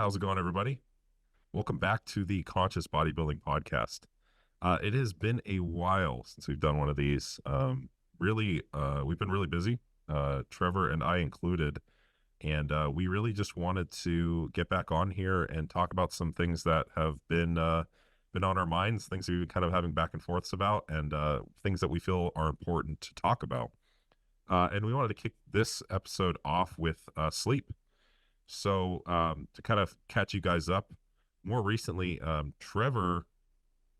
How's it going, everybody? Welcome back to the Conscious Bodybuilding Podcast. It has been a while since we've done one of these. We've been really busy, Trevor and I included, and we really just wanted to get back on here and talk about some things that have been on our minds, things we've been kind of having back and forths about, and things that we feel are important to talk about. And we wanted to kick this episode off with sleep. So to kind of catch you guys up, more recently, Trevor,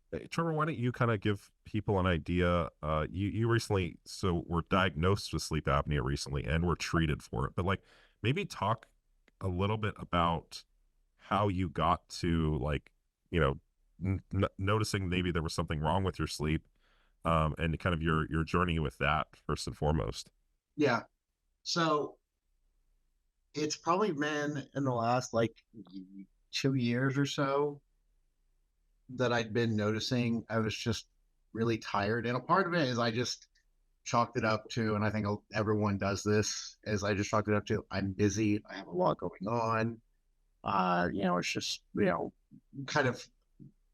why don't you kind of give people an idea? You recently were diagnosed with sleep apnea recently and were treated for it, but like maybe talk a little bit about how you got to you know noticing maybe there was something wrong with your sleep, and kind of your journey with that first and foremost. Yeah. So it's probably been in the last 2 years or so that I'd been noticing I was just really tired. And a part of it is I just chalked it up to, and I think everyone does this, is I just chalked it up to I'm busy. I have a lot going on. It's just, kind of,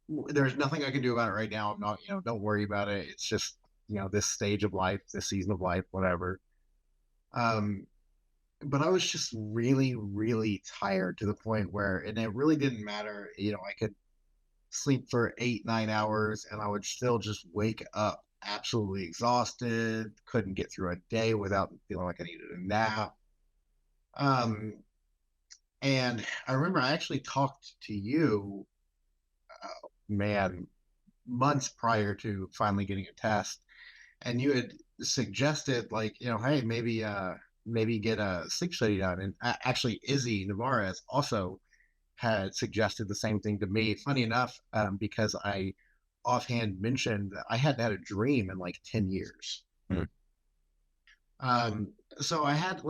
there's nothing I can do about it right now. I'm not, don't worry about it. It's just, this stage of life, this season of life, whatever. Um, but I was just really, really tired to the point where, and it really didn't matter. I could sleep for 8, 9 hours and I would still just wake up absolutely exhausted, couldn't get through a day without feeling like I needed a nap. Um, and I remember I actually talked to you, man, months prior to finally getting a test, and you had suggested hey, maybe get a sleep study done. And actually, Izzy Navarez also had suggested the same thing to me. Funny enough, because I offhand mentioned that I hadn't had a dream in like 10 years. Mm. Um, so I had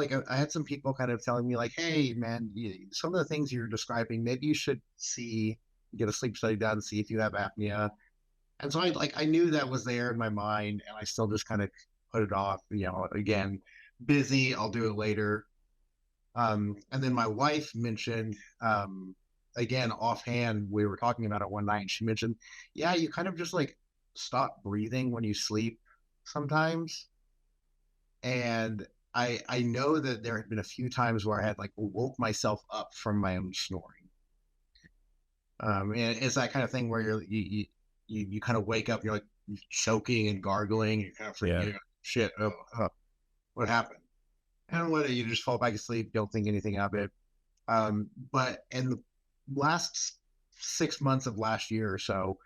some people kind of telling me like, hey, man, some of the things you're describing, maybe you should get a sleep study done, see if you have apnea. And so I knew that was there in my mind, and I still just kind of put it off. Again, busy. I'll do it later. And then my wife mentioned, again, offhand, we were talking about it one night, and she mentioned, yeah, you kind of just like stop breathing when you sleep sometimes. And I know that there had been a few times where I had like woke myself up from my own snoring. And it's that kind of thing where you kind of wake up, you're like choking and gargling, you're kind of Yeah. freaking out, shit, what happened? And what you just fall back asleep, don't think anything of it. But in the last 6 months of last year or so,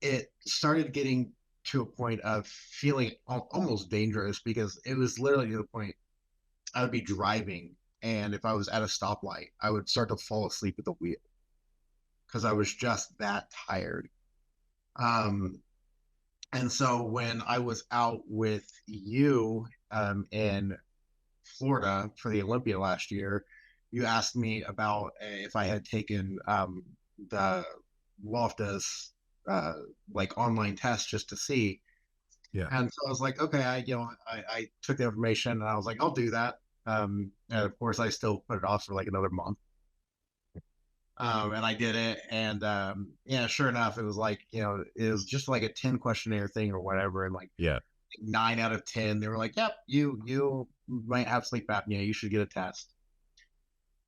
it started getting to a point of feeling almost dangerous, because it was literally to the point I would be driving, and if I was at a stoplight, I would start to fall asleep at the wheel because I was just that tired. Um, and so when I was out with you in Florida for the Olympia last year, you asked me about if I had taken the Lofta's like online test just to see. Yeah. And so I was like, okay, I took the information and I was like, I'll do that. And of course, I still put it off for like another month. And I did it, and yeah, sure enough, it was like, it was just like a 10 questionnaire thing or whatever, and like Yeah. 9 out of 10, they were like, yep, you might have sleep apnea, you should get a test.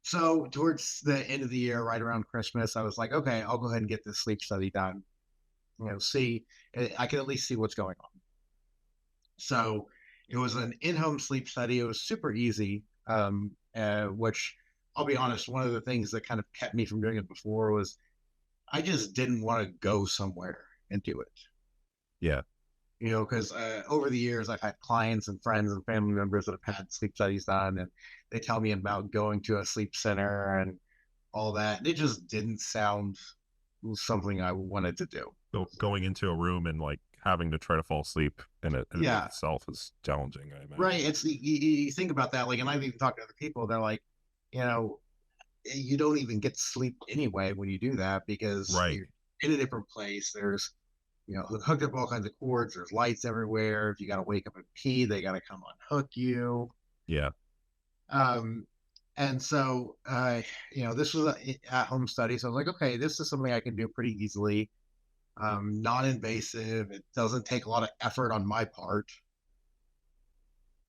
So towards the end of the year, right around Christmas, I was like, okay, I'll go ahead and get this sleep study done. See, I can at least see what's going on. So it was an in-home sleep study. It was super easy, which I'll be honest, one of the things that kind of kept me from doing it before was I just didn't want to go somewhere and do it. Yeah. Because over the years, I've had clients and friends and family members that have had sleep studies done, and they tell me about going to a sleep center and all that. And it just didn't sound something I wanted to do. So going into a room and like having to try to fall asleep in and of Yeah, itself is challenging, I right. imagine. It's you think about that, and I've even talked to other people. They're like, you know, you don't even get sleep anyway when you do that, because Right. you're in a different place. There's, hooked up all kinds of cords. There's lights everywhere. If you got to wake up and pee, they got to come unhook you. Yeah. Um, And so, this was a at home study. So I was like, okay, this is something I can do pretty easily, non invasive. It doesn't take a lot of effort on my part.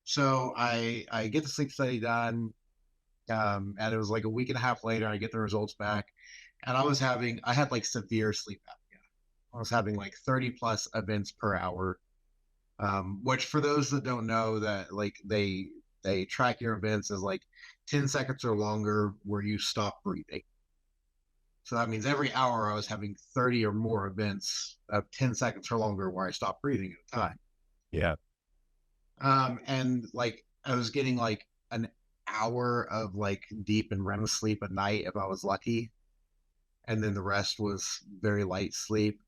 So I get the sleep study done. And it was like a week and a half later, I get the results back. And I had like severe sleep apnea. I was having like 30 plus events per hour, which for those that don't know that like they track your events as like 10 seconds or longer where you stop breathing. So that means every hour I was having 30 or more events of 10 seconds or longer where I stopped breathing at a time. Yeah. And like I was getting like an hour of like deep and REM sleep at night if I was lucky. And then the rest was very light sleep.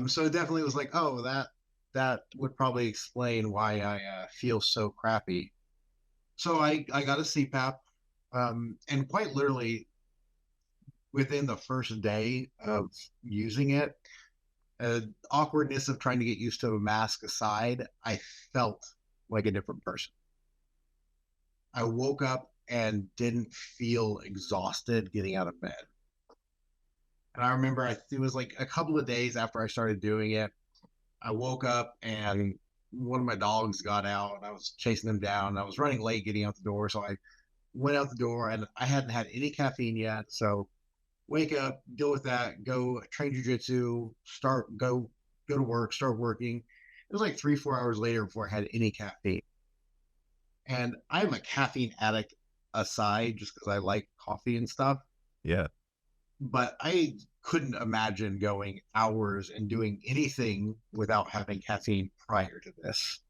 So it definitely was like, oh, that would probably explain why I feel so crappy. So I got a CPAP, and quite literally within the first day of using it, awkwardness of trying to get used to a mask aside, I felt like a different person. I woke up and didn't feel exhausted getting out of bed. And I remember it was like a couple of days after I started doing it, I woke up and one of my dogs got out and I was chasing them down. I was running late getting out the door. So I went out the door and I hadn't had any caffeine yet. So wake up, deal with that, go train jujitsu, go to work, start working. It was like 3, 4 hours later before I had any caffeine. And I'm a caffeine addict aside just because I like coffee and stuff. Yeah. But I couldn't imagine going hours and doing anything without having caffeine prior to this.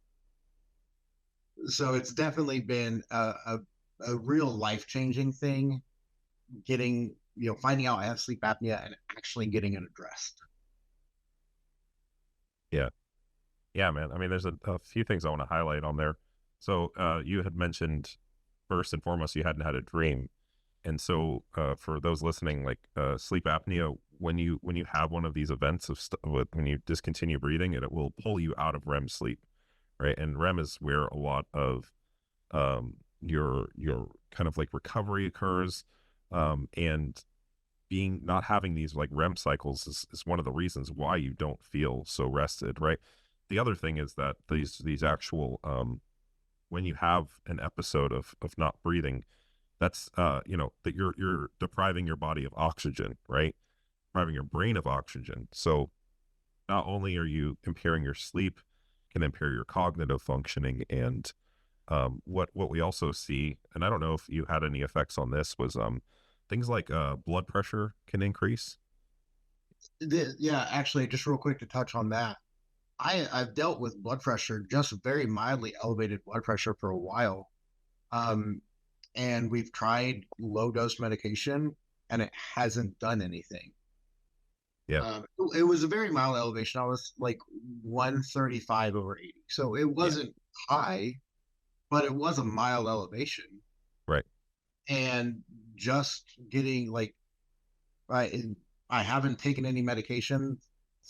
So it's definitely been a real life changing thing getting, finding out I have sleep apnea and actually getting it addressed. Yeah. Yeah, man. I mean, there's a few things I want to highlight on there. So you had mentioned first and foremost, you hadn't had a dream. And so for those listening, like sleep apnea, when you have one of these events when you discontinue breathing, it will pull you out of REM sleep, right? And REM is where a lot of your kind of like recovery occurs, and being not having these like REM cycles is one of the reasons why you don't feel so rested, right? The other thing is that these actual when you have an episode of not breathing, that's that you're depriving your body of oxygen, right? Depriving your brain of oxygen. So not only are you impairing your sleep, can impair your cognitive functioning, and what we also see, and I don't know if you had any effects on this, was things like blood pressure can increase. Yeah, actually, just real quick to touch on that. I've dealt with blood pressure, just very mildly elevated blood pressure for a while. Um, and we've tried low dose medication and it hasn't done anything. Yeah. It was a very mild elevation. I was like 135 over 80. So it Yeah. wasn't high, but it was a mild elevation. Right. And just getting like, I, I haven't taken any medication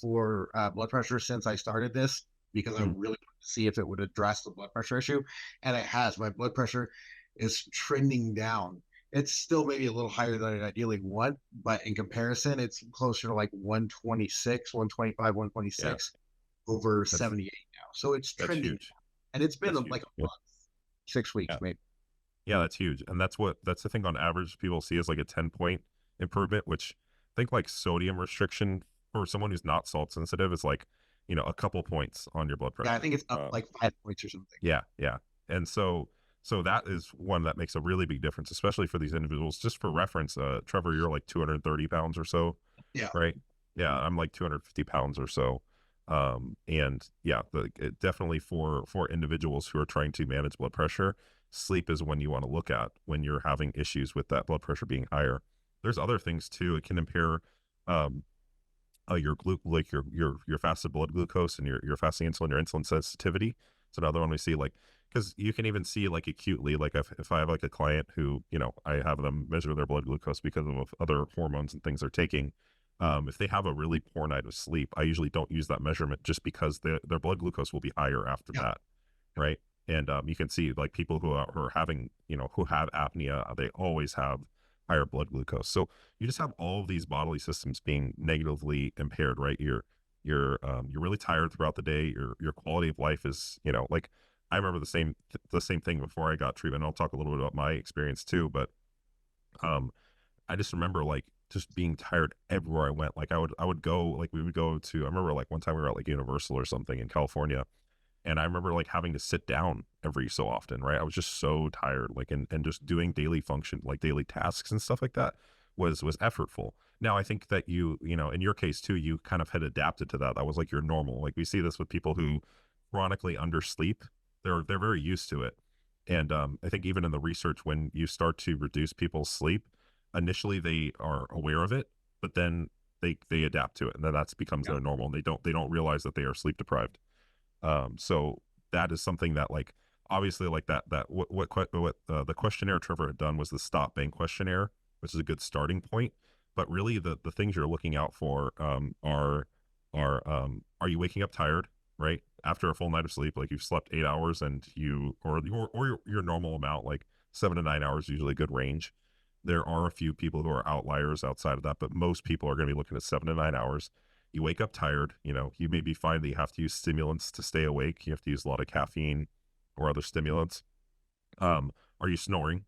for blood pressure since I started this because I Mm. really wanted to see if it would address the blood pressure issue. And it has. My blood pressure is trending down. It's still maybe a little higher than I ideally want, but in comparison, it's closer to like 126, 125, Yeah. 126 over That's 78 now. So it's that's trending. huge. And it's been That's like huge. a Yeah. month, 6 weeks Yeah. maybe. Yeah, that's huge. And that's the thing on average people see as like a 10-point improvement, which I think like sodium restriction for someone who's not salt sensitive is like, a couple points on your blood Yeah, I pressure. think it's up like 5 points or something. Yeah, yeah. And so that is one that makes a really big difference, especially for these individuals. Just for reference, Trevor, you're like 230 pounds or so, Yeah. right? Yeah, I'm like 250 pounds or so. And yeah, definitely for individuals who are trying to manage blood pressure, sleep is one you want to look at when you're having issues with that blood pressure being higher. There's other things too. It can impair um, like your fasted blood glucose and your fasting insulin, your insulin sensitivity. It's another one we see, like, because you can even see like acutely, like if I have like a client who, I have them measure their blood glucose because of other hormones and things they're taking. If they have a really poor night of sleep, I usually don't use that measurement just because their blood glucose will be higher after Yeah. that, right? And you can see like people who are having, who have apnea, they always have higher blood glucose. So you just have all of these bodily systems being negatively impaired, right? You're really tired throughout the day. Your quality of life is, like I remember the same thing before I got treatment. I'll talk a little bit about my experience too, but um I just remember like just being tired everywhere I went. Like I would go, like we would go to, I remember like one time we were at like Universal or something in California, and I remember like having to sit down every so often, right? I was just so tired, like, and just doing daily function, like daily tasks and stuff like that was effortful. Now I think that in your case too, you kind of had adapted to that. That was like your normal. Like we see this with people who chronically undersleep. They're very used to it. And I think even in the research, when you start to reduce people's sleep, initially they are aware of it, but then they adapt to it, and then that becomes Yeah. their normal. And they don't realize that they are sleep deprived. So that is something that like obviously like that what the questionnaire Trevor had done was the stop bang questionnaire, which is a good starting point. But really the things you're looking out for are you waking up tired, right? After a full night of sleep, like you've slept 8 hours and your normal amount, like 7 to 9 hours, is usually a good range. There are a few people who are outliers outside of that, but most people are going to be looking at 7 to 9 hours. You wake up tired, you maybe find that you have to use stimulants to stay awake. You have to use a lot of caffeine or other stimulants. Are you snoring?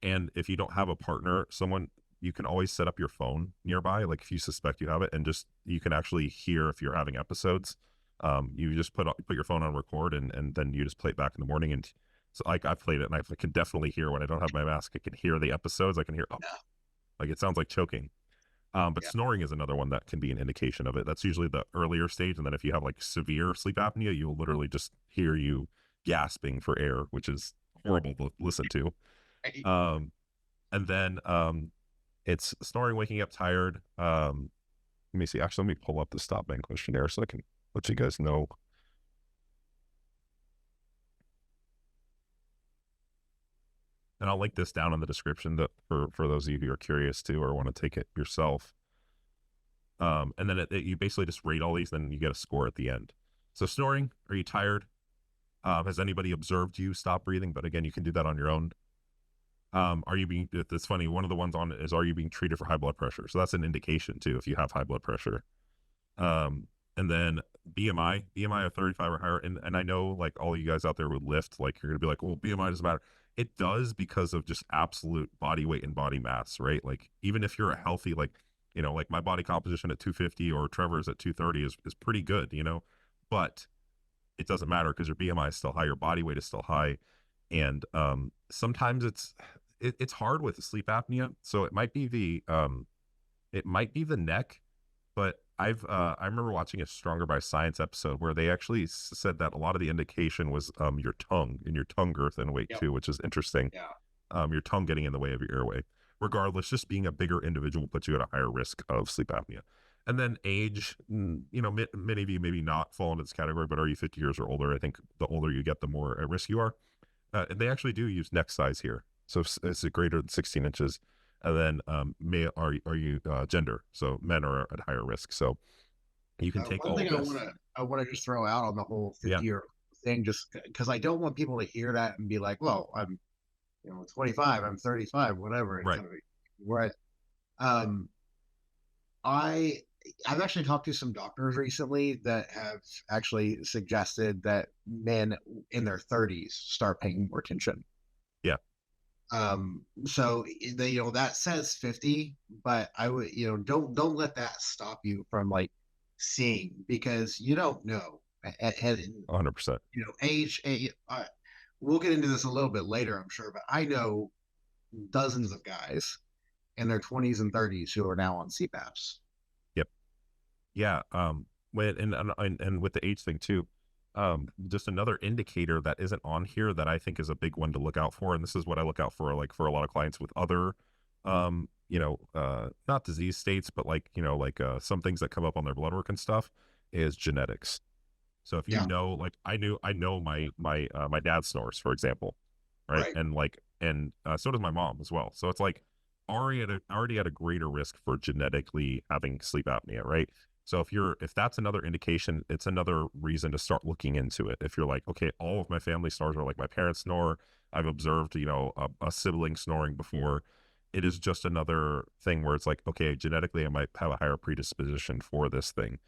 And if you don't have a partner, someone, you can always set up your phone nearby. Like if you suspect you have it, and just you can actually hear if you're having episodes. You just put your phone on record, and then you just play it back in the morning. And so like I've played it, and I can definitely hear when I don't have my mask. I can hear the episodes. I can hear, oh, Yeah. like it sounds like choking. But Yeah. snoring is another one that can be an indication of it. That's usually the earlier stage. And then if you have like severe sleep apnea, you'll literally just hear you gasping for air, which is horrible to listen to. Right. Um, and then it's snoring, waking up tired. Let me see. Actually, let me pull up the stop bang questionnaire so I can let you guys know. And I'll link this down in the description that for those of you who are curious too or want to take it yourself. And then you basically just rate all these, then you get a score at the end. So snoring, are you tired? Has anybody observed you stop breathing? But again, you can do that on your own. Are you being, it's funny, one of the ones on it is, are you being treated for high blood pressure? So that's an indication too, if you have high blood pressure. Um, and then BMI of 35 or higher. And I know like all you guys out there would lift, like you're going to be like, well, BMI doesn't matter. It does because of just absolute body weight and body mass, right? Like even if you're a healthy, like, like my body composition at 250 or Trevor's at 230 is pretty good, but it doesn't matter because your BMI is still high, your body weight is still high. And sometimes it's hard with sleep apnea. So it might be the neck, but I remember watching a Stronger by Science episode where they actually said that a lot of the indication was your tongue and your tongue girth and weight Yep. too, which is interesting. Yeah. Your tongue getting in the way of your airway. Regardless, just being a bigger individual puts you at a higher risk of sleep apnea. And then age, many of you maybe not fall into this category, but are you 50 years or older? I think the older you get, the more at risk you are. And they actually do use neck size here. So it's greater than 16 inches. And then male, are you gender? So men are at higher risk. So you can take One all thing of this. I want to just throw out on the whole Yeah, 50-year thing, just because I don't want people to hear that and be like, "Well, I'm 25, I'm 35, whatever." It's right. kind of right. Um, I I've actually talked to some doctors recently that have actually suggested that men in their 30s start paying more attention. Yeah, So they, that says 50, but I would, don't let that stop you from like seeing, because you don't know at 100%. age. We'll get into this a little bit later, I'm sure, but I know dozens of guys in their 20s and 30s who are now on CPAPs. Yep. Yeah. And with the age thing too, just another indicator that isn't on here that I think is a big one to look out for. And this is what I look out for, like for a lot of clients with other, not disease states, but like, some things that come up on their blood work and stuff is genetics. So if Yeah, like I know my dad snores, for example, right? right. And so does my mom as well. So it's like already at a greater risk for genetically having sleep apnea, right? So if that's another indication, it's another reason to start looking into it. If you're like, okay, all of my family snores are like my parents snore. I've observed, a sibling snoring before. It is just another thing where it's like, okay, genetically, I might have a higher predisposition for this thing.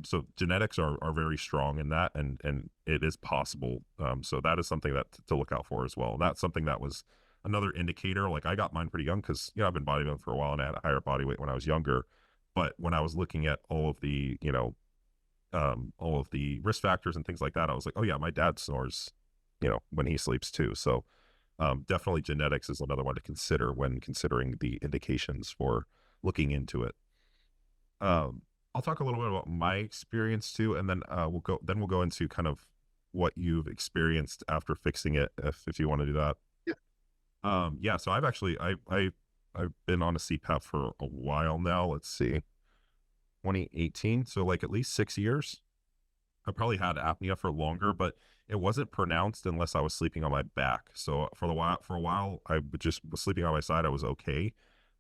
So genetics are very strong in that, and it is possible. So that is something that to look out for as well. That's something that was another indicator. Like I got mine pretty young because I've been bodybuilding for a while and I had a higher body weight when I was younger. But when I was looking at all of the risk factors and things like that, I was like, oh yeah, my dad snores, when he sleeps too. So definitely genetics is another one to consider when considering the indications for looking into it. I'll talk a little bit about my experience too, and then we'll go into kind of what you've experienced after fixing it, if you want to do that. Yeah. Yeah. So I've been on a CPAP for a while now. Let's see, 2018. So like at least 6 years. I probably had apnea for longer, but it wasn't pronounced unless I was sleeping on my back. So for a while, I just was sleeping on my side. I was okay,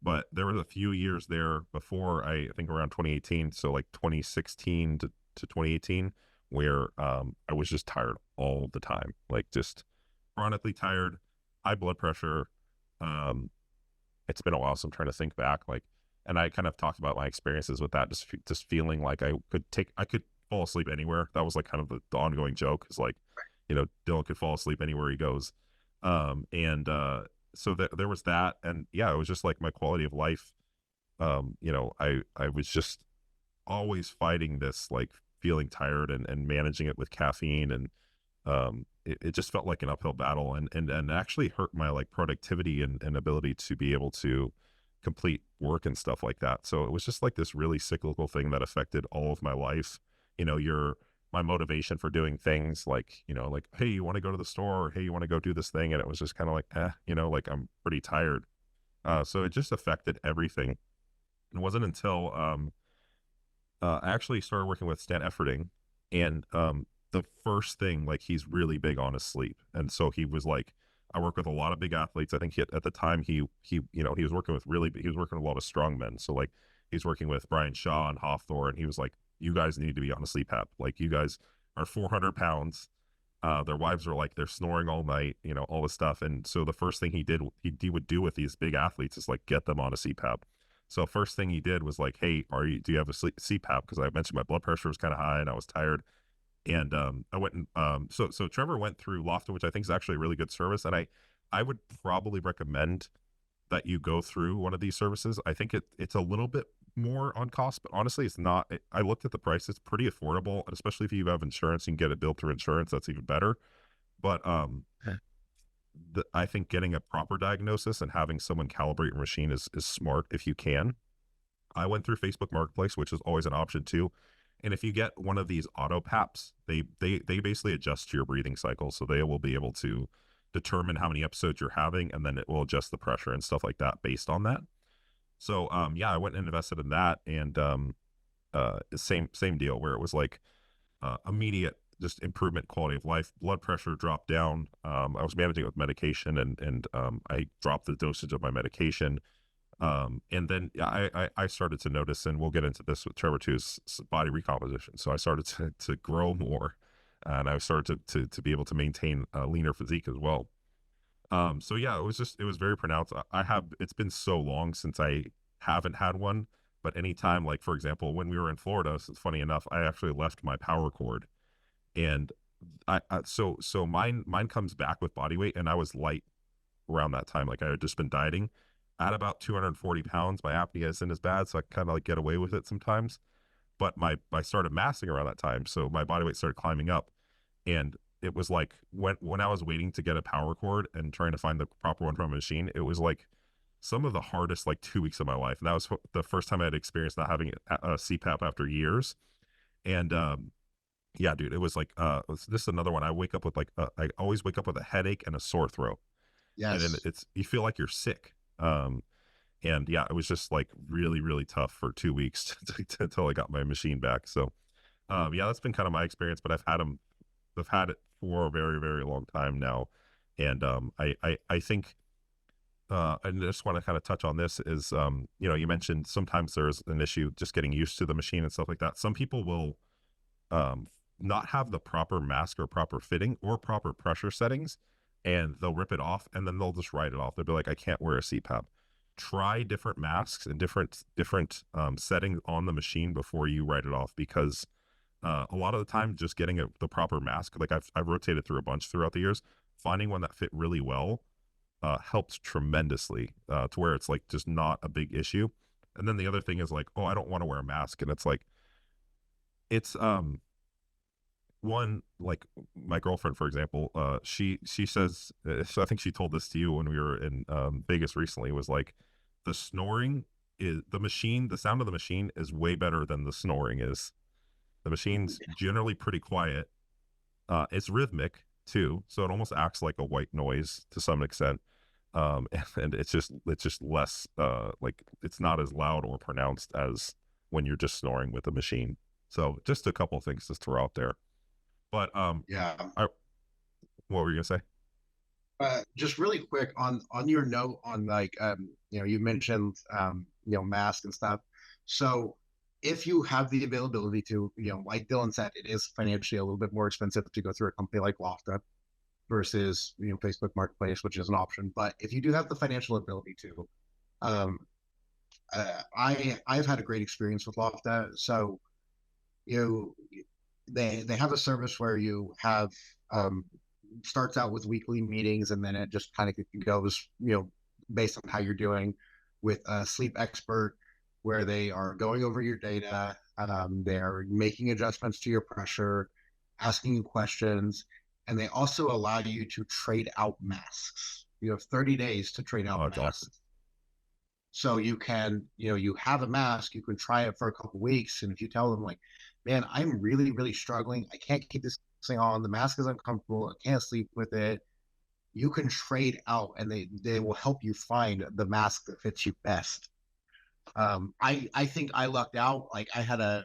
but there was a few years there before I think around 2018, so like 2016 to 2018, where I was just tired all the time, like just chronically tired, high blood pressure. Um, it's been a while, so I'm trying to think back, like, and I kind of talked about my experiences with that, just feeling like I could fall asleep anywhere. That was like kind of the ongoing joke, is like, Dylan could fall asleep anywhere he goes. And so there was that, and yeah, it was just like my quality of life. I was just always fighting this, like feeling tired and managing it with caffeine, and it just felt like an uphill battle, and actually hurt my like productivity and ability to be able to complete work and stuff like that. So it was just like this really cyclical thing that affected all of my life. Your my motivation for doing things, like, like, hey, you want to go to the store, or hey, you want to go do this thing, and it was just kind of like, like I'm pretty tired. So it just affected everything. It wasn't until I actually started working with Stan Efferding, and the first thing, like, he's really big on his sleep, and so he was like, I work with a lot of big athletes. I think at the time he was working with he was working with a lot of strong men. So like he's working with Brian Shaw and Hawthorne. He was like, you guys need to be on a sleep app. Like, you guys are 400 pounds. Their wives are like, they're snoring all night, all this stuff. And so the first thing he would do with these big athletes is like get them on a CPAP. So first thing he did was like, hey, do you have a CPAP? Because I mentioned my blood pressure was kind of high and I was tired. And I went and so Trevor went through Lofta, which I think is actually a really good service. And I would probably recommend that you go through one of these services. I think it's a little bit more on cost, but honestly, it's not. I looked at the price; it's pretty affordable, and especially if you have insurance, you can get it billed through insurance. That's even better. But I think getting a proper diagnosis and having someone calibrate your machine is smart if you can. I went through Facebook Marketplace, which is always an option too. And if you get one of these auto PAPs, they basically adjust to your breathing cycle, so they will be able to determine how many episodes you're having, and then it will adjust the pressure and stuff like that based on that. So yeah, I went and invested in that, and same deal where it was like immediate just improvement quality of life. Blood pressure dropped down. I was managing it with medication, and I dropped the dosage of my medication. And then I started to notice, and we'll get into this with Trevor too's body recomposition. So I started to grow more, and I started to be able to maintain a leaner physique as well. So yeah, it was very pronounced. It's been so long since I haven't had one, but anytime, like for example, when we were in Florida, so it's funny enough, I actually left my power cord, and so mine comes back with body weight, and I was light around that time. Like I had just been dieting at about 240 pounds. My apnea isn't as bad, so I kind of like get away with it sometimes. But I started massing around that time, so my body weight started climbing up, and it was like when I was waiting to get a power cord and trying to find the proper one from a machine, it was like some of the hardest like 2 weeks of my life, and that was the first time I had experienced not having a CPAP after years. And yeah, dude, it was like this is another one. I wake up with like I always wake up with a headache and a sore throat, and then Yes. you feel like you're sick. And yeah, it was just like really, really tough for 2 weeks until I got my machine back. So, yeah, that's been kind of my experience, but I've had it for a very, very long time now. And, I think and I just want to kind of touch on this is, you know, you mentioned sometimes there's an issue just getting used to the machine and stuff like that. Some people will um, not have the proper mask or proper fitting or proper pressure settings, and they'll rip it off and then they'll just write it off. They'll be like, I can't wear a CPAP. Try different masks and different settings on the machine before you write it off, because a lot of the time just getting the proper mask, like I've rotated through a bunch throughout the years, finding one that fit really well helped tremendously, to where it's like just not a big issue. And then the other thing is like, oh, I don't want to wear a mask, and it's like it's one, like my girlfriend, for example, she says, so I think she told this to you when we were in Vegas recently, was like the snoring is the machine, the sound of the machine is way better than the snoring is. The machine's generally pretty quiet. It's rhythmic too, so it almost acts like a white noise to some extent. And it's just less like it's not as loud or pronounced as when you're just snoring with a machine. So just a couple things to throw out there. But Yeah. I, what were you gonna say? Just really quick on your note on like you mentioned mask and stuff. So if you have the availability to, like Dylan said, it is financially a little bit more expensive to go through a company like Lofta versus Facebook Marketplace, which is an option. But if you do have the financial ability to, um, I've had a great experience with Lofta. So you they have a service where you have starts out with weekly meetings, and then it just kind of goes based on how you're doing with a sleep expert, where they are going over your data. They're making adjustments to your pressure, asking you questions, and they also allow you to trade out masks. You have 30 days to trade Oh, out it's awesome. masks. So you can, you have a mask, you can try it for a couple weeks. And if you tell them, like, man, I'm really, really struggling, I can't keep this thing on, the mask is uncomfortable, I can't sleep with it, you can trade out and they will help you find the mask that fits you best. I think I lucked out. Like I had a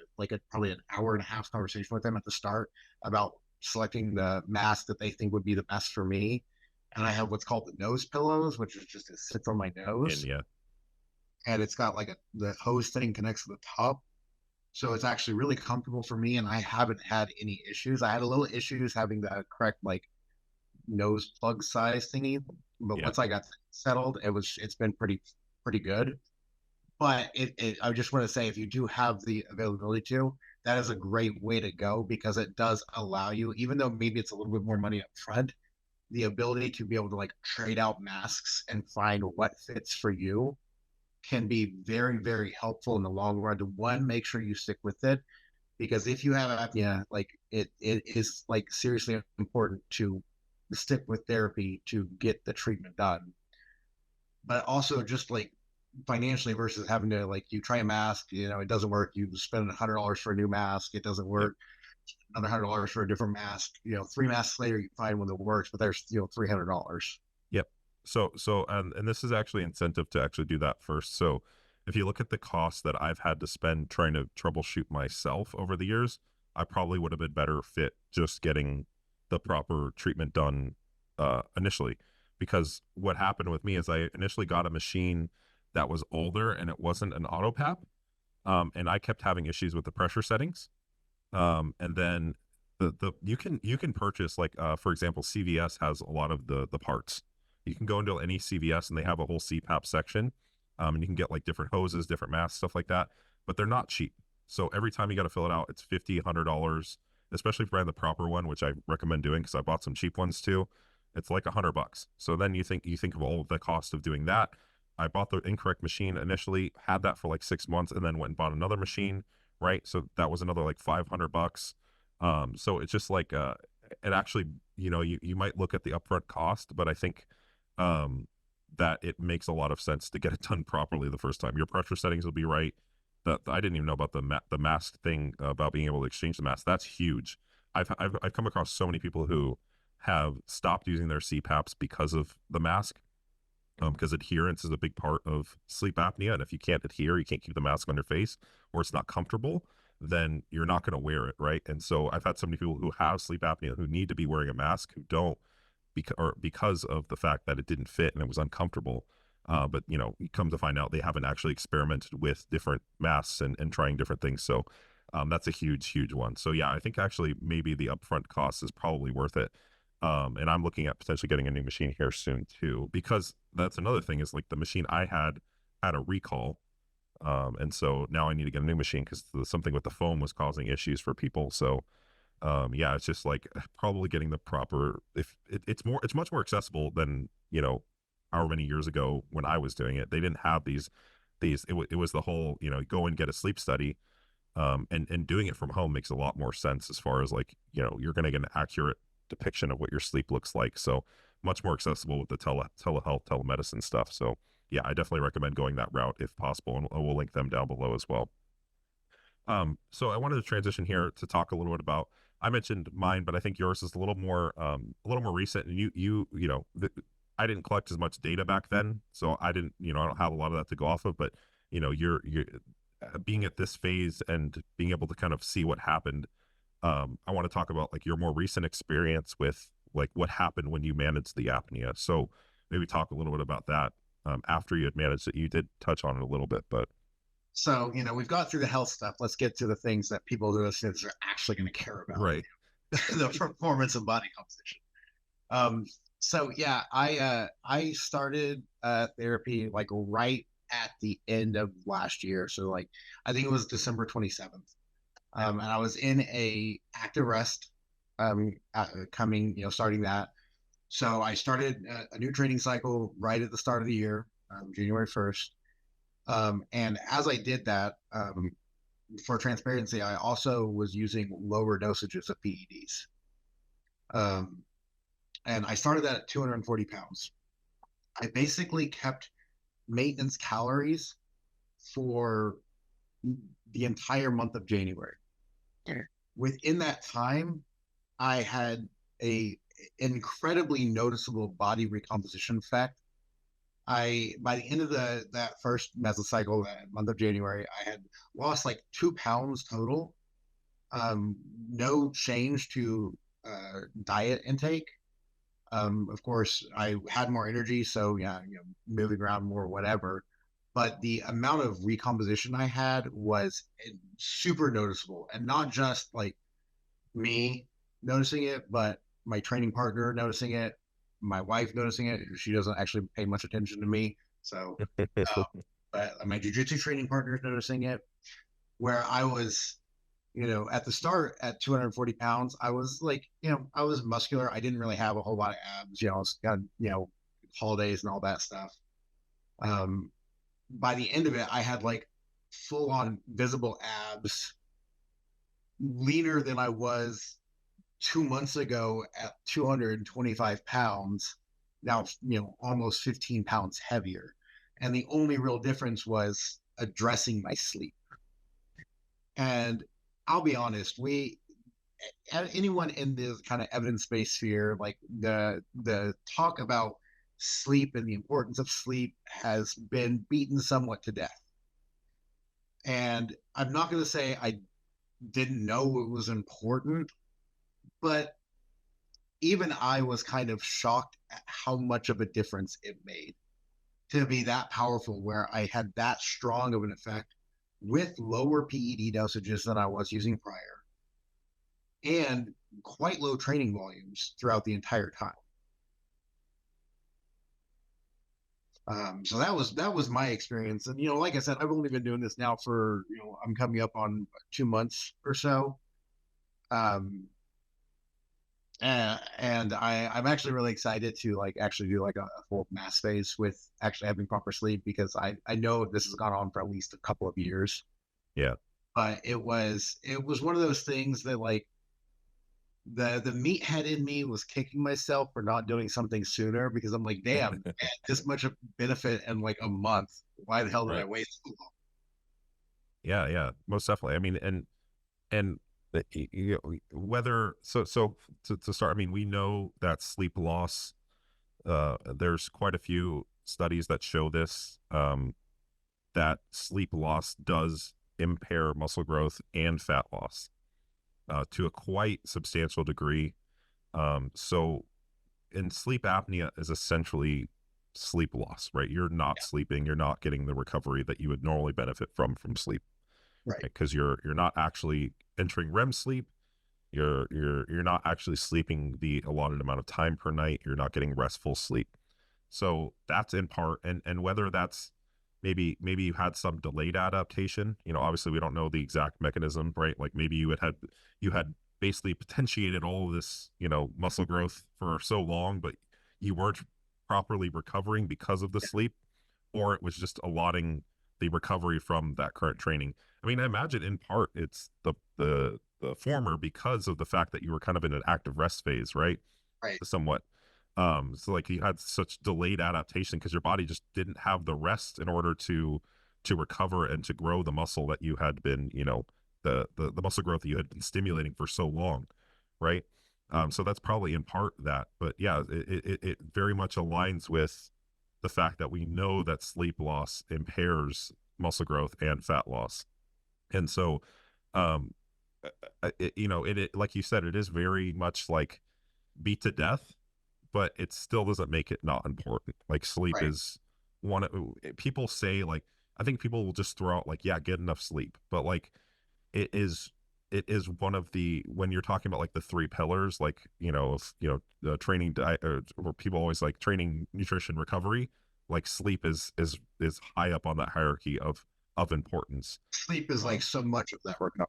probably an hour and a half conversation with them at the start about selecting the mask that they think would be the best for me. And I have what's called the nose pillows, which is just it sits on my And nose, yeah, and it's got like the hose thing connects to the top. So it's actually really comfortable for me, and I haven't had any issues. I had a little issues having the correct like nose plug size thingy, but yeah, once I got settled, it's been pretty good. But I just want to say, if you do have the availability to, that is a great way to go, because it does allow you, even though maybe it's a little bit more money up front, the ability to be able to like trade out masks and find what fits for you can be very, very helpful in the long run. To one, make sure you stick with it, because if you have apnea, like it is like seriously important to stick with therapy to get the treatment done. But also just like financially versus having to like you try a mask, it doesn't work. You spend $100 for a new mask, it doesn't yep, work. Another $100 for a different mask. Three masks later, you find one that works, but there's $300. yep. So and this is actually incentive to actually do that first. So if you look at the cost that I've had to spend trying to troubleshoot myself over the years, I probably would have been better fit just getting the proper treatment done initially. Because what happened with me is I initially got a machine that was older and it wasn't an auto PAP. And I kept having issues with the pressure settings. And then the you can purchase, like for example, CVS has a lot of the parts. You can go into any CVS and they have a whole CPAP section, and you can get like different hoses, different masks, stuff like that. But they're not cheap. So every time you got to fill it out, it's $50, $100, especially if you buy the proper one, which I recommend doing because I bought some cheap ones too. It's like $100. So then you think of all of the cost of doing that. I bought the incorrect machine initially, had that for like 6 months, and then went and bought another machine, right? So that was another like $500. So it's just like it actually, you might look at the upfront cost, but I think um that it makes a lot of sense to get it done properly the first time. Your pressure settings will be right. That I didn't even know about the mask thing, about being able to exchange the mask. That's huge. I've come across so many people who have stopped using their CPAPs because of the mask, because adherence is a big part of sleep apnea. And if you can't adhere, you can't keep the mask on your face, or it's not comfortable, then you're not going to wear it, right? And so I've had so many people who have sleep apnea who need to be wearing a mask who don't, because of the fact that it didn't fit and it was uncomfortable. But you know, you come to find out they haven't actually experimented with different masks and trying different things. So that's a huge one. So yeah, I think actually maybe the upfront cost is probably worth it. And I'm looking at potentially getting a new machine here soon too, because that's another thing is like the machine I had a recall. And so now I need to get a new machine because something with the foam was causing issues for people. So yeah, it's just like probably getting the proper, if it's much more accessible than, you know, however many years ago when I was doing it. They didn't have it was the whole, you know, go and get a sleep study. And doing it from home makes a lot more sense as far as like, you know, you're going to get an accurate depiction of what your sleep looks like. So much more accessible with the telehealth, telemedicine stuff. So yeah, I definitely recommend going that route if possible. And we'll link them down below as well. So I wanted to transition here to talk a little bit about. I mentioned mine, but I think yours is a little more recent. And you know, I didn't collect as much data back then, so I didn't, you know, I don't have a lot of that to go off of. But you know, you're being at this phase and being able to kind of see what happened. I want to talk about like your more recent experience with like what happened when you managed the apnea. So maybe talk a little bit about that after you had managed it. You did touch on it a little bit, but So, you know, we've got through the health stuff. Let's get to the things that people who listen are actually going to care about, right. the performance and body composition. Um, so yeah, I started therapy like right at the end of last year. So like I think it was December 27th. And I was in a active rest coming, you know, starting that. So I started a new training cycle right at the start of the year, January 1st. And as I did that, for transparency, I also was using lower dosages of PEDs. Um, and I started that at 240 pounds. I basically kept maintenance calories for the entire month of January. Sure. Within that time, I had a incredibly noticeable body recomposition effect. I by the end of that first mesocycle, that month of January, I had lost like 2 pounds total. No change to diet intake. Of course, I had more energy, so yeah, you know, moving around more, whatever. But the amount of recomposition I had was super noticeable, and not just like me noticing it, but my training partner noticing it, my wife noticing it. She doesn't actually pay much attention to me, so but my jujitsu training partner is noticing it. Where I was, you know, at the start at 240 pounds, I was like, you know, I was muscular. I didn't really have a whole lot of abs, you know, I was got, you know, holidays and all that stuff. Um, by the end of it, I had like full on visible abs, leaner than I was 2 months ago at 225 pounds. Now, you know, almost 15 pounds heavier. And the only real difference was addressing my sleep. And I'll be honest, anyone in this kind of evidence-based sphere, like the talk about sleep and the importance of sleep has been beaten somewhat to death. And I'm not going to say I didn't know it was important, but even I was kind of shocked at how much of a difference it made to be that powerful, where I had that strong of an effect with lower PED dosages than I was using prior and quite low training volumes throughout the entire time. So that was my experience, and you know, like I said, I've only been doing this now for, you know, I'm coming up on 2 months or so. Um, and I'm actually really excited to like actually do like a full mass phase with actually having proper sleep, because I know this has gone on for at least a couple of years. Yeah. But it was one of those things that like the meathead in me was kicking myself for not doing something sooner, because I'm like, damn, man, this much of benefit in like a month. Why the hell did I Right. wait so long? Yeah, yeah, most definitely. I mean, and you know, whether to start, I mean, we know that sleep loss. There's quite a few studies that show this. That sleep loss does impair muscle growth and fat loss to a quite substantial degree. So, and sleep apnea is essentially sleep loss, right? You're not sleeping, you're not getting the recovery that you would normally benefit from sleep, Right. right? Because you're not actually entering REM sleep. You're not actually sleeping the allotted amount of time per night. You're not getting restful sleep. So that's in part, and whether that's maybe you had some delayed adaptation. Obviously we don't know the exact mechanism, right? Like maybe you had basically potentiated all of this, muscle growth for so long, but you weren't properly recovering because of the sleep, or it was just allotting the recovery from that current training. I mean, I imagine in part it's the former because of the fact that you were kind of in an active rest phase, right? Right. Somewhat. So like you had such delayed adaptation because your body just didn't have the rest in order to recover and to grow the muscle that you had been, the muscle growth that you had been stimulating for so long, right? So that's probably in part that, but yeah, it very much aligns with the fact that we know that sleep loss impairs muscle growth and fat loss. And so, um, it like you said, it is very much like beat to death, but it still doesn't make it not important. Like sleep Right. is one. People say like, I think people will just throw out like, yeah, get enough sleep, but like it is it is one of the, when you're talking about like the three pillars, like the training diet, or people always like training, nutrition, recovery, like sleep is high up on that hierarchy of importance. Sleep is like um so much of that recovery.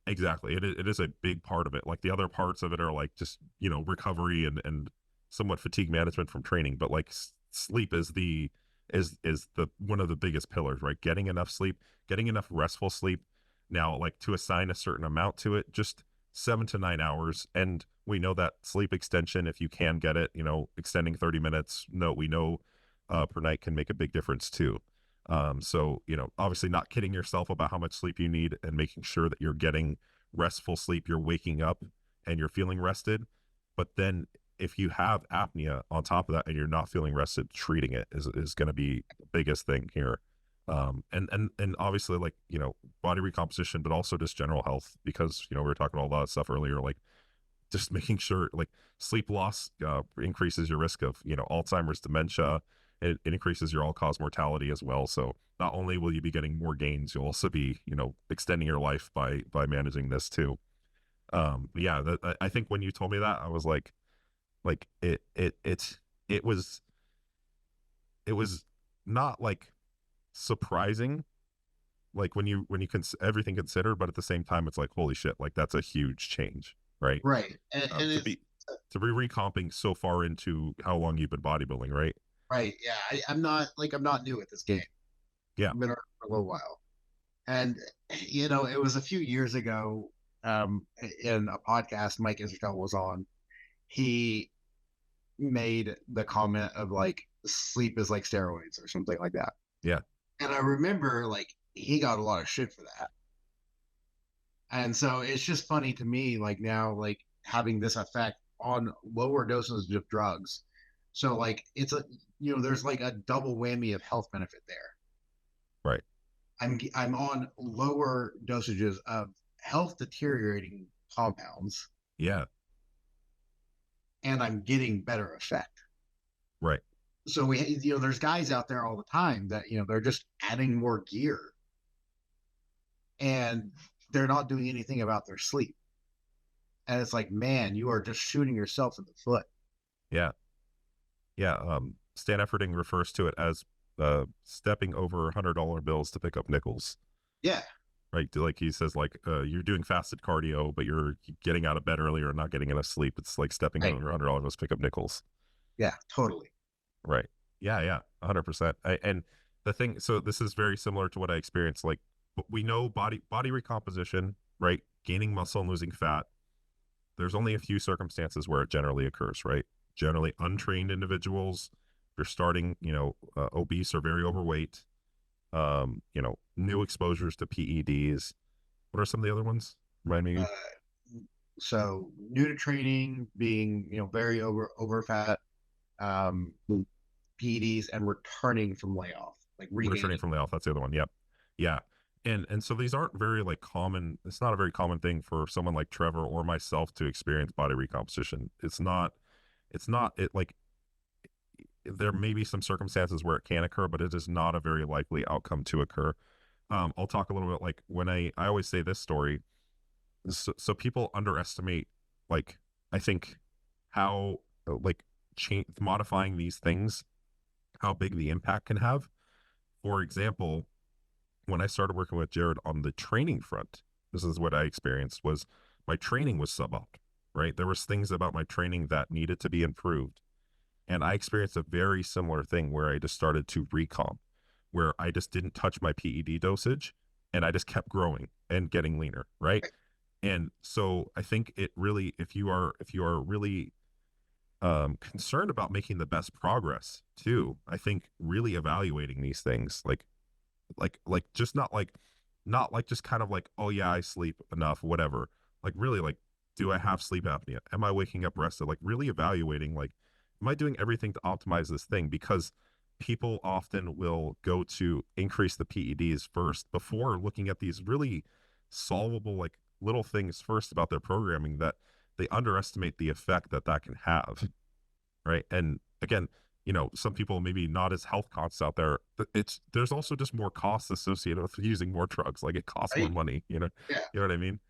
exactly, it is a big part of it. Like the other parts of it are like just recovery and somewhat fatigue management from training, but like sleep is the one of the biggest pillars, right? Getting enough sleep, getting enough restful sleep. Now, like to assign a certain amount to it, just 7 to 9 hours. And we know that sleep extension, if you can get it, extending 30 minutes, no, we know per night can make a big difference too. So, obviously not kidding yourself about how much sleep you need and making sure that you're getting restful sleep, you're waking up and you're feeling rested. But then if you have apnea on top of that and you're not feeling rested, treating it is going to be the biggest thing here. And obviously like, body recomposition, but also just general health, because, we were talking about all that stuff earlier, like just making sure like sleep loss increases your risk of Alzheimer's, dementia. It increases your all-cause mortality as well. So not only will you be getting more gains, you'll also be extending your life by managing this too. Yeah, I think when you told me that, I was like it was it was not like surprising, like when you everything considered, but at the same time it's like holy shit, like that's a huge change, right? Right. And To it's be recomping so far into how long you've been bodybuilding, right? right. Yeah. I'm not new at this game. Yeah. I've been around for a little while. And, it was a few years ago, in a podcast Mike Israel was on. He made the comment of like, sleep is like steroids or something like that. Yeah. And I remember like he got a lot of shit for that. And so it's just funny to me, like now, like having this effect on lower doses of drugs. So like it's a, there's like a double whammy of health benefit there. Right. I'm on lower dosages of health deteriorating compounds, Yeah. and I'm getting better effect. Right. So there's guys out there all the time that they're just adding more gear, and they're not doing anything about their sleep. And it's like, man, you are just shooting yourself in the foot. Yeah. Yeah. Stan Efferding refers to it as stepping over $100 bills to pick up nickels. Yeah, Right. Like he says, like you're doing fasted cardio, but you're getting out of bed earlier and not getting enough sleep. It's like stepping right. over $100 to pick up nickels. Yeah, totally. Right. Yeah. Yeah. 100%. And the thing, so this is very similar to what I experienced. Like we know body recomposition, right? Gaining muscle and losing fat. There's only a few circumstances where it generally occurs, right? Generally untrained individuals, if you're starting, obese or very overweight, new exposures to PEDs. What are some of the other ones? Remind me. So new to training, being very over fat, um, PEDs, and returning from layoff, like Returning regaining. from layoff. That's the other one. Yep. Yeah. And so these aren't very like common. It's not a very common thing for someone like Trevor or myself to experience body recomposition. It's not it like there may be some circumstances where it can occur, but it is not a very likely outcome to occur. I'll talk a little bit like when I always say this story. So people underestimate, like, I think how like modifying these things, how big the impact can have. For example, when I started working with Jared on the training front, this is what I experienced was my training was suboptimal, right? There was things about my training that needed to be improved. And I experienced a very similar thing where I just started to recomp, where I just didn't touch my PED dosage and I just kept growing and getting leaner, right? And so I think it really, if you are really concerned about making the best progress too, I think really evaluating these things, like just not like just kind of like, oh yeah, I sleep enough, whatever. Like really, like, do I have sleep apnea? Am I waking up rested? Like really evaluating, like, am I doing everything to optimize this thing? Because people often will go to increase the PEDs first before looking at these really solvable, like, little things first about their programming, that they underestimate the effect that that can have, right? And again, some people maybe not as health conscious out there. There's also just more costs associated with using more drugs. Like, it costs more Right? money. Yeah. You know what I mean?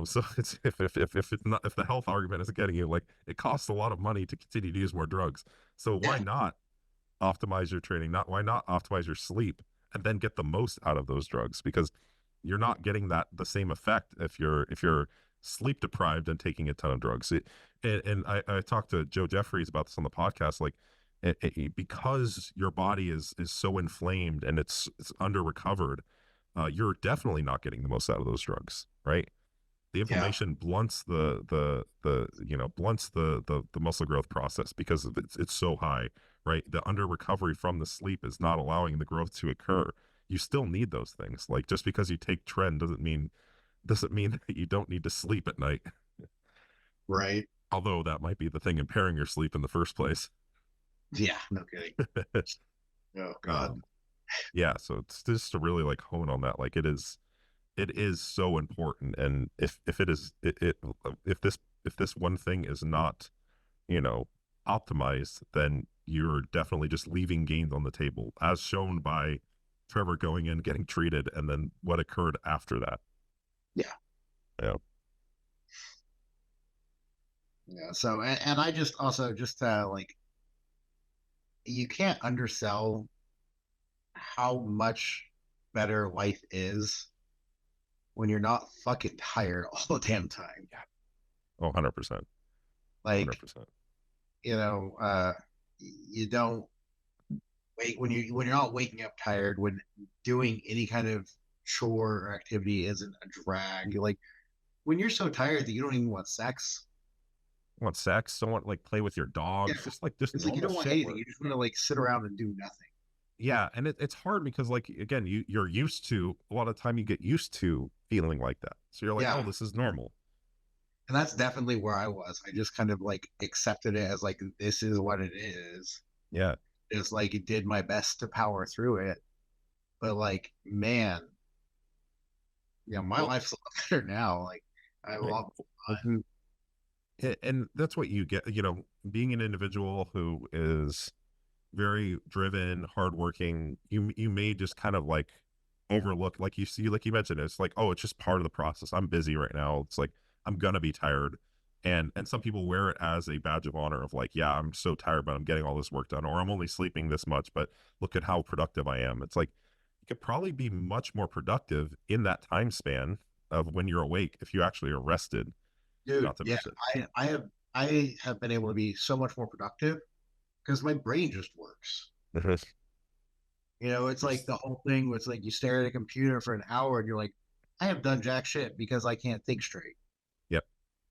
So it's if it's not, if the health argument is getting you, like, it costs a lot of money to continue to use more drugs. So why Yeah. not optimize your training? Not Why not optimize your sleep and then get the most out of those drugs? Because you're not getting the same effect if you're sleep deprived and taking a ton of drugs. And I talked to Joe Jeffries about this on the podcast. Like, because your body is so inflamed and it's under recovered, you're definitely not getting the most out of those drugs, right? The Yeah. inflammation blunts the muscle growth process because it's so high, right? The under recovery from the sleep is not allowing the growth to occur. You still need those things. Like, just because you take tren doesn't mean that you don't need to sleep at night. Right. Although that might be the thing impairing your sleep in the first place. Yeah. No kidding. Oh God. um, yeah, so it's just to really, like, hone on that. Like, it is so important. And if it is it if this one thing is not, you know optimized, then you're definitely just leaving gains on the table, as shown by Trevor going in, getting treated, and then what occurred after that. Yeah. Yeah. Yeah. So, and I just also just like, you can't undersell how much better life is when you're not fucking tired all the damn time. Yeah. Oh, 100%. Like, 100%. you don't wait when you're not waking up tired, when doing any kind of chore or activity isn't a drag. Like, when you're so tired that you don't even want sex. Want sex? Don't want, like, play with your Yeah. dogs? Just It's like you normal don't want shit anything. work. You just want to like sit around and do nothing. Yeah, and it's hard because, like, again, you're used to, a lot of time you get used to feeling like that, so you're like, oh, Yeah. this is normal. And that's definitely where I was. I just kind of like accepted it as like, this is what it is. Yeah. It's like, it did my best to power through it. But like, man, my Well, life's a lot better now. Like, I right. love Well, and that's what you get, being an individual who is very driven, hardworking. You may just kind of, like, overlook, like, you see, like you mentioned, it's like, oh, it's just part of the process. I'm busy right now. It's like, I'm gonna be tired. And some people wear it as a badge of honor of, like, yeah, I'm so tired, but I'm getting all this work done, or I'm only sleeping this much, but look at how productive I am. It's like, you could probably be much more productive in that time span of when you're awake if you actually are rested, dude. not to Yeah, mention. I have been able to be so much more productive because my brain just works. It's like the whole thing where it's like, you stare at a computer for an hour and you're like, I have done jack shit because I can't think straight. Yep.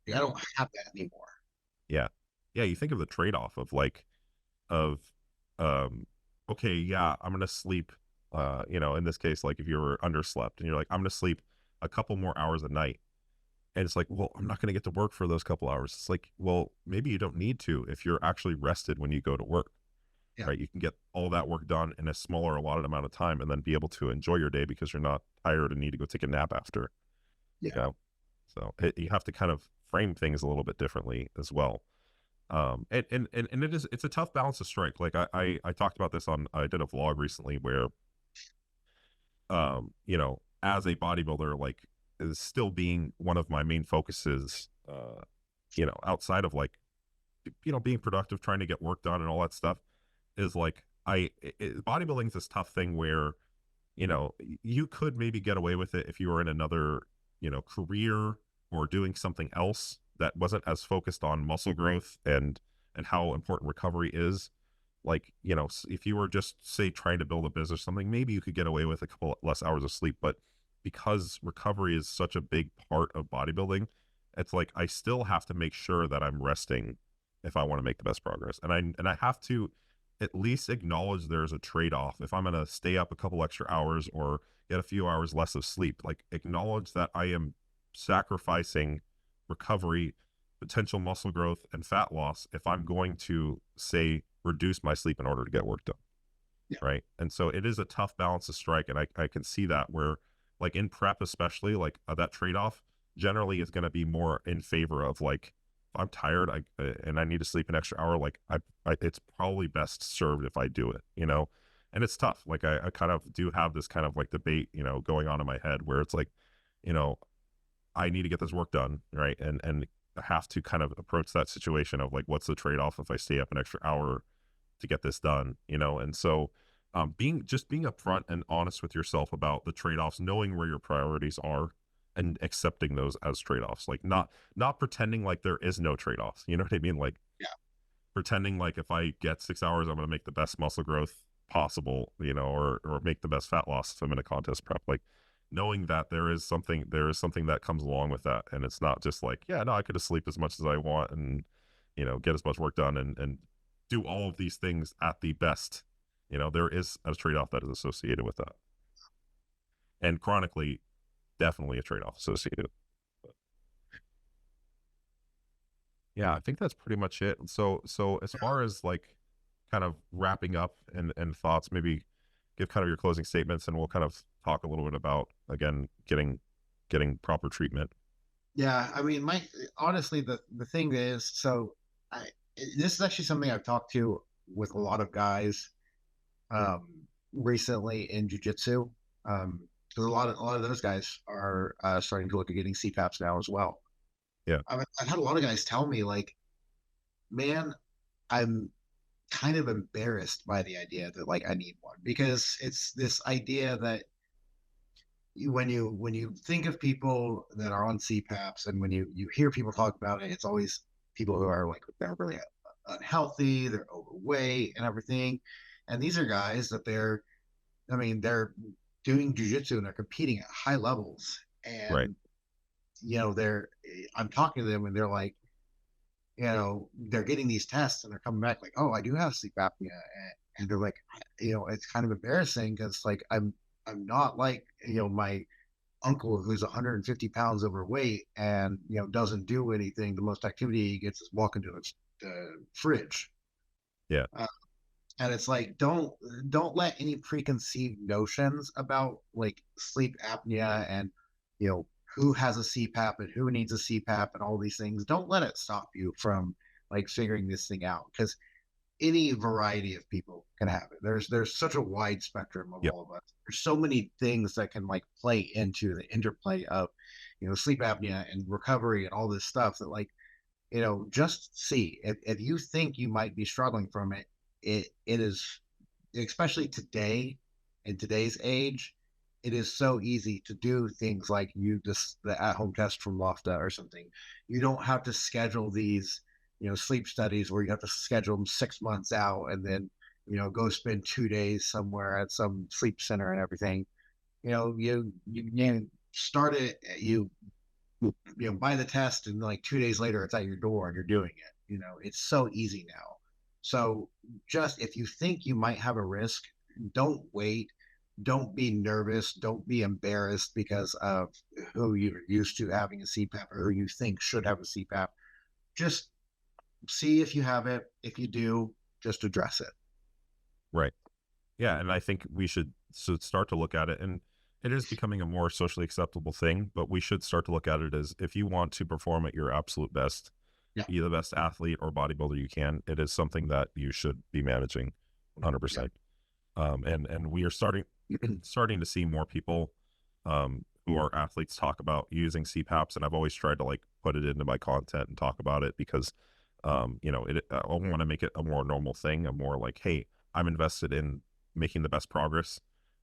Like, I don't have that anymore. Yeah. Yeah, you think of the trade-off of, like, of um okay, yeah, I'm gonna sleep, in this case, like, if you were underslept and you're like, I'm gonna sleep a couple more hours a night, and it's like, well, I'm not gonna get to work for those couple hours. It's like, well, maybe you don't need to if you're actually rested when you go to work, Yeah. right? You can get all that work done in a smaller allotted amount of time and then be able to enjoy your day because you're not tired and need to go take a nap after. Yeah. you know so you have to kind of frame things a little bit differently as well. And it's a tough balance to strike. Like I talked about this on, I did a vlog recently where, you know, as a bodybuilder, like, is still being one of my main focuses, you know, outside of like, you know, being productive, trying to get work done and all that stuff, is like, bodybuilding is this tough thing where, you know, you could maybe get away with it if you were in another, you know, career or doing something else that wasn't as focused on muscle growth and how important recovery is. Like, you know, if you were just, say, trying to build a business or something, maybe you could get away with a couple less hours of sleep. But because recovery is such a big part of bodybuilding, it's like I still have to make sure that I'm resting if I want to make the best progress. And I have to at least acknowledge there's a trade-off. If I'm going to stay up a couple extra hours or get a few hours less of sleep, like, acknowledge that I am sacrificing recovery, potential muscle growth, and fat loss if I'm going to, say, reduce my sleep in order to get work done. Yeah. Right. And so it is a tough balance to strike. And I can see that where, like, in prep, especially, like, that trade off generally is going to be more in favor of, like, if I'm tired, and I need to sleep an extra hour, like, it's probably best served if I do it, you know? And it's tough. Like, I kind of do have this kind of like debate, you know, going on in my head where it's like, you know, I need to get this work done. Right. And I have to kind of approach that situation of like, what's the trade off if I stay up an extra hour to get this done, you know? And so, being upfront and honest with yourself about the trade-offs, knowing where your priorities are and accepting those as trade-offs, like, not pretending like there is no trade-offs. You know what I mean? Like, Yeah. pretending like if I get 6 hours, I'm going to make the best muscle growth possible, you know, or make the best fat loss if I'm in a contest prep. Like, knowing that there is something that comes along with that, and it's not just like, yeah, no, I could just sleep as much as I want and, you know, get as much work done and do all of these things at the best. You know, there is a trade-off that is associated with that, and chronically, definitely a trade-off associated. But yeah, I think that's pretty much it. So as far as like kind of wrapping up and thoughts, maybe give kind of your closing statements, and we'll kind of talk a little bit about, again, getting proper treatment. Yeah, I mean, my honestly, the thing is, so I this is actually something I've talked to with a lot of guys um, recently in jujitsu. Because a lot of those guys are starting to look at getting CPAPs now as well. Yeah. I've had a lot of guys tell me like, man, I'm kind of embarrassed by the idea that like I need one because it's this idea that when you think of people that are on CPAPs and when you hear people talk about it, it's always people who are like they're really unhealthy, they're overweight and everything. And these are guys that I mean, they're doing jujitsu and they're competing at high levels. Right. And I'm talking to them and they're like, they're getting these tests and they're coming back like, oh, I do have sleep apnea, and they're like, it's kind of embarrassing because like I'm not like my uncle who's 150 pounds overweight and doesn't do anything. The most activity he gets is walking to the fridge. Yeah. And it's like don't let any preconceived notions about like sleep apnea and who has a CPAP and who needs a CPAP and all these things. Don't let it stop you from like figuring this thing out because any variety of people can have it. There's such a wide spectrum of Yep. all of us. There's so many things that can like play into the interplay of sleep apnea and recovery and all this stuff that like just see if you think you might be struggling from it. It is, especially today in today's age, it is so easy to do things like the at-home test from Lofta or something. You don't have to schedule these sleep studies where you have to schedule them 6 months out and then go spend 2 days somewhere at some sleep center and everything. You start it, buy the test, and like 2 days later it's at your door and you're doing it. It's so easy now. So just if you think you might have a risk, don't wait. Don't be nervous. Don't be embarrassed because of who you're used to having a CPAP or who you think should have a CPAP. Just see if you have it. If you do, just address it. Right. Yeah, and I think we should start to look at it, and it is becoming a more socially acceptable thing, but we should start to look at it as, if you want to perform at your absolute best, Yeah. be the best athlete or bodybuilder you can, it is something that you should be managing Yeah. 100%. And we are starting to see more people who are athletes talk about using CPAPs, and I've always tried to like put it into my content and talk about it because I want to make it a more normal thing. I'm more like, hey, I'm invested in making the best progress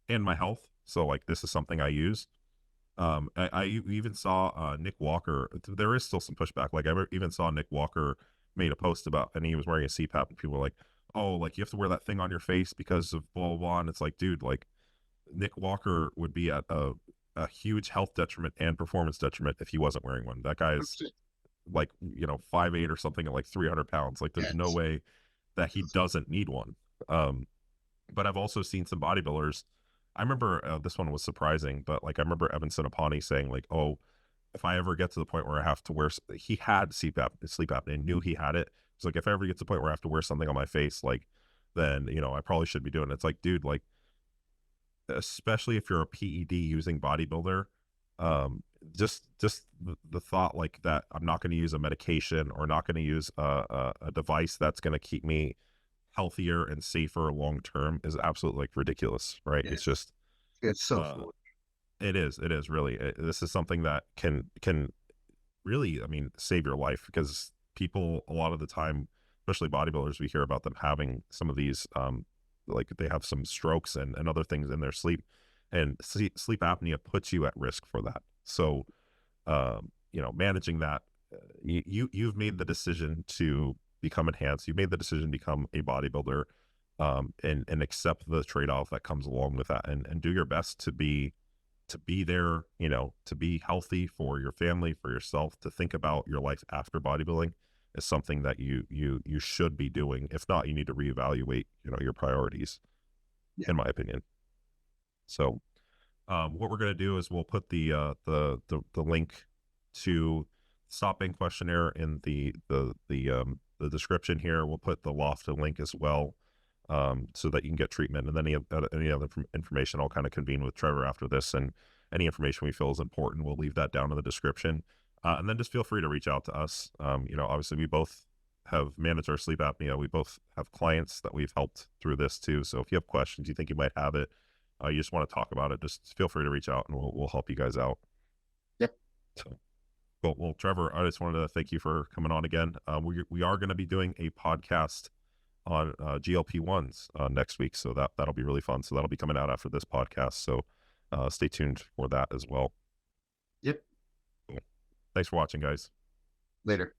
in my health, so like this is something I use. I even saw Nick Walker. There is still some pushback. Like even saw Nick Walker made a post about, and he was wearing a CPAP, and people were like, "Oh, like you have to wear that thing on your face because of blah blah blah." And it's like, dude, like Nick Walker would be at a huge health detriment and performance detriment if he wasn't wearing one. That guy is like 5'8" or something at like 300 pounds. Like Yeah. there's no way that he doesn't need one. But I've also seen some bodybuilders. I remember this one was surprising, but like I remember Evan Sinapani saying like, "Oh, if I ever get to the point where I have to wear," he had CPAP, sleep apnea, and knew he had it. It's like if I ever get to the point where I have to wear something on my face, like then I probably should be doing it. It's like, dude, like especially if you're a PED using bodybuilder, um, just the thought like that I'm not going to use a medication or not going to use a device that's going to keep me healthier and safer long term is absolutely like ridiculous, right? Yeah. It's just It's so uh, foolish. it is really this is something that can really, I mean, save your life because people a lot of the time, especially bodybuilders, we hear about them having some of these like they have some strokes and other things in their sleep, and sleep apnea puts you at risk for that. So managing that, you've made the decision to become enhanced. You made the decision to become a bodybuilder, and accept the trade-off that comes along with that, and do your best to be there, to be healthy for your family, for yourself, to think about your life after bodybuilding is something that you should be doing. If not, you need to reevaluate, your priorities, Yeah. in my opinion. So, what we're gonna do is we'll put the link to Stop Pain Questionnaire in the description here. We'll put the Lofta link as well, so that you can get treatment. And then any other information, I'll kind of convene with Trevor after this, and any information we feel is important, we'll leave that down in the description. And then just feel free to reach out to us. Obviously we both have managed our sleep apnea. We both have clients that we've helped through this too. So if you have questions, you think you might have it, you just want to talk about it, just feel free to reach out and we'll help you guys out. Yep. So, well, Trevor, I just wanted to thank you for coming on again. We are going to be doing a podcast on GLP-1s next week, so that'll be really fun. So that'll be coming out after this podcast. So stay tuned for that as well. Yep. Cool. Thanks for watching, guys. Later.